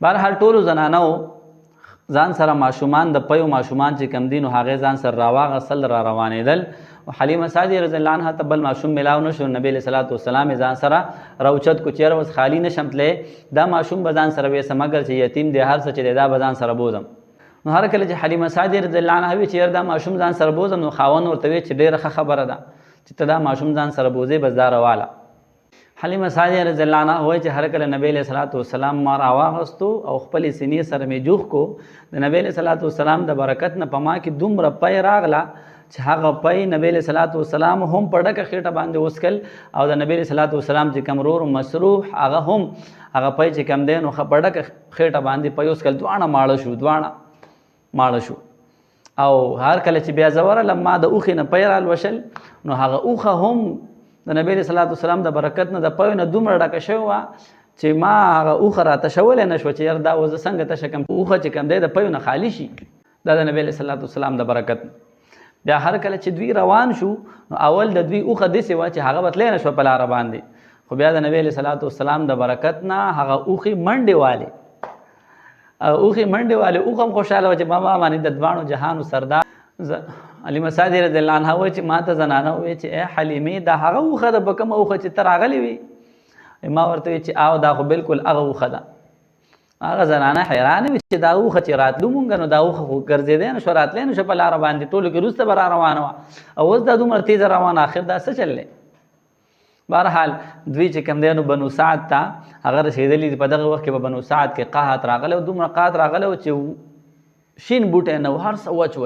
بهرحال ټولو زنانو ځان سره ماشومان د پیو ماشومان چې کم دي نو هغې ځان سره راواغستل را روانېدل. حلیمه سعدیه رضی الله عنها ته بل ماشوم میلاو نه شو. نبی علیه صلات وسلام یې ځان سره راوچت کو چېرې اوس خالي نشم تللی، دا ماشوم به ځان سره ویسه مګر چې یتیم دی هر څه چې دی دا به ځان سره بوزم. نو هر کله چې حلیمه سعدیه رضی الله عنها وی چې یار دا ماشوم ځان سره بوزم، نو خاوند ورته وی چې ډېره ښه خبره ده چې ته دا ماشوم ځان سره بوزې، بس دا رواله. حلیمه سعدیه رضی الله عنها وایي چې هر کله نبی علیه صلات وسلام ما راواغستو او خپلې سینې سره مې جوخ کو، د نبی علیه صلات وسلام د برکت نه په ما کې دومره پی راغله چې هغه پی نبی علیه صلات وسلام هم په ډکه خېټه باندې وسکل او د نبی علیه صلات وسلام چې کوم رور مسروح هغه هم هغه پی چې کوم دی نو په ډکه خېټه باندې پی وسکل، دواړه ماړه شو. او هر کله چې بیا زه ورغلم ما د اوښې نه پی رالوشل، نو هغه اوښه هم د نبی علیه صلات وسلام د برکت نه د پیو نه دومره ډکه شوې وه چې ما هغه اوښه راتشولی نه شوه چې یار دا اوس زه څنګه تشه کړم. اوښه چې کوم دی د پیو نه خالي شي، دا د نبی علیه صلات وسلام د برکت. بیا هر کله چې دوی روان شو نو اول د دوی اوښه داسې وه چې هغه به تلی نه شوه په لاره باندې، خو بیا د نبی علیه صلات وسلام د برکت نه هغه اوښې منډې والې اوښه هم خوشحاله وه چې ما باندې د دواړو جهانو سردار. حلیمه سعدیه رضی الله عنها وایي چې ما ته زنانه وایي چې ای حلیمې دا هغه اوښه ده په کومه اوښه چې ته راغلې وي؟ ما ورته وایي چې او دا خو بلکل هغه اوښه ده. هغه زنانه حیرانه وي چې دا اوښه چې راتلو مونږ نو دا اوښه خو ګرځېدی نه شوه راتلی نه شوه په لاره باندې، ټولو کې وروسته به را روانه وه او اوس دا دومره تیزه روانه، آخر دا څه چل دی؟ بهرحال دوی چې کوم دی نو بنو سعد ته هغه رسېدلي دي. په دغه وخت کې به بنو سعد کې قحط راغلی او دومره قحط راغلی و چې شین بوټی نه و، هر څه وچ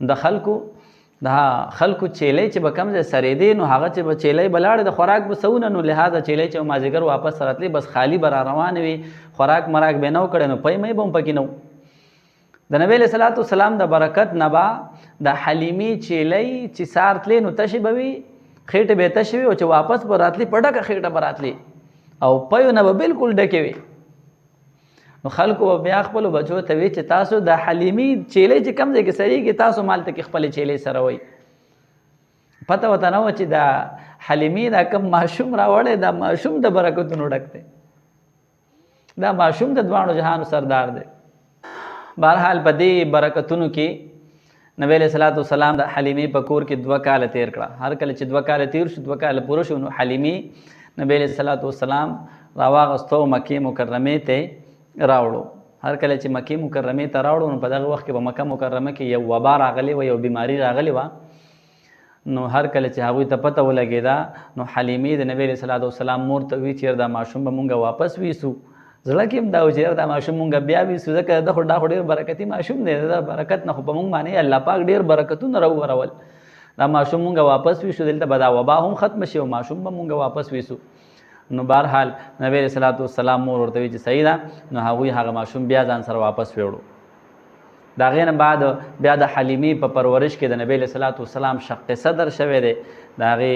د خلکو چیلۍ چې به کوم ځای سرېدې نو هغه چې به چیلۍ به لاړې د خوراک به څه ونه، نو لهذا چیلۍ چې مازدیګر واپس راتلې بس خالي به را روانې وي، خوراک مراک به یې نه و کړی، نو پی مې به هم پکې نه و. د نبی علیه صلات وسلام د برکت نه به د حلیمې چیلۍ چې سار تلې نو تشې به وي، خېټې به یې تشې وي او چې واپس به راتلې په ډکه خېټه به راتلې او پیو نه به بلکل ډکې وي. نو خلکو به بیا خپلو بچو ته وی چې تاسو د حلیمې چیلۍ چې کوم ځای کې سریږي تاسو مالته کې خپلې چیلۍ سره وئ. پته ورته نه وه چې دا حلیمې دا کوم ماشوم راوړی، دا ماشوم د برکتونو ډک دی، دا ماشوم د دواړو جهانو سردار دی. بهرحال په دې برکتونو کې نبی علیه صلات وسلام د حلیمې په کور کې 2 کاله تیر کړه. هر کله چې 2 کاله تیر شو 2 کاله پوره شو نو حلیمې نبی علیه صلات وسلام راواغستو مکې مکرمې ته راوړو. هر کله چې مکې مکرمې ته راوړو نو په دغه وخت کې په مکه مکرمه کې یو وبا راغلی وه، یو بیماري راغلی وه. نو هر کله چې هغوی ته پته ولګېده نو حلیمې د نبی علیه صلات وسلام مور ته وی چې دا ماشوم به مونږ واپس ویسو. زړه کې هم دا و چې دا ماشوم مونږ بیا ویسو، ځکه دا خو ډېر برکتي ماشوم دی، دا برکت نه خو په مونږ باندې الله پاک ډېر برکتونه راوورول. دا ماشوم مونږ واپس ویسو، دلته به دا وبا هم ختم شي او ماشوم به مونږ واپس ویسو. نو بهرحال نبی علیه صلات وسلام مور ورته وی چې صحیح ده، نو هغوی هغه ماشوم بیا ځان سره واپس ویوړو. د هغې نه بعد بیا د حلیمې په پرورش کې د نبی علیه صلات وسلام شق صدر شوی دی. د هغې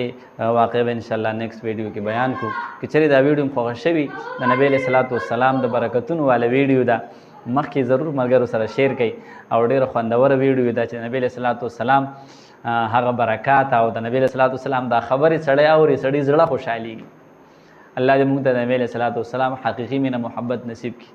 واقع به انشاءالله نیکسټ ویډیو کې بیان کړو. که چېرې دا ویډیو م خوښه شوي د نبی علیه صلات وسلام د برکتونو والا ویډیو ده، مخکې ضرور ملګرو سره شیر کړئ او ډېره خوندوره ویډیو ده چې نبی علیه صلات وسلام هغه برکات او د نبی علیه صلات وسلام دا خبرې سړی اوري سړي زړه خوشحالېږي. الله دې موږ ته د نبی علیه صلات وسلام حقیقي مینه محبت نصیب کړي.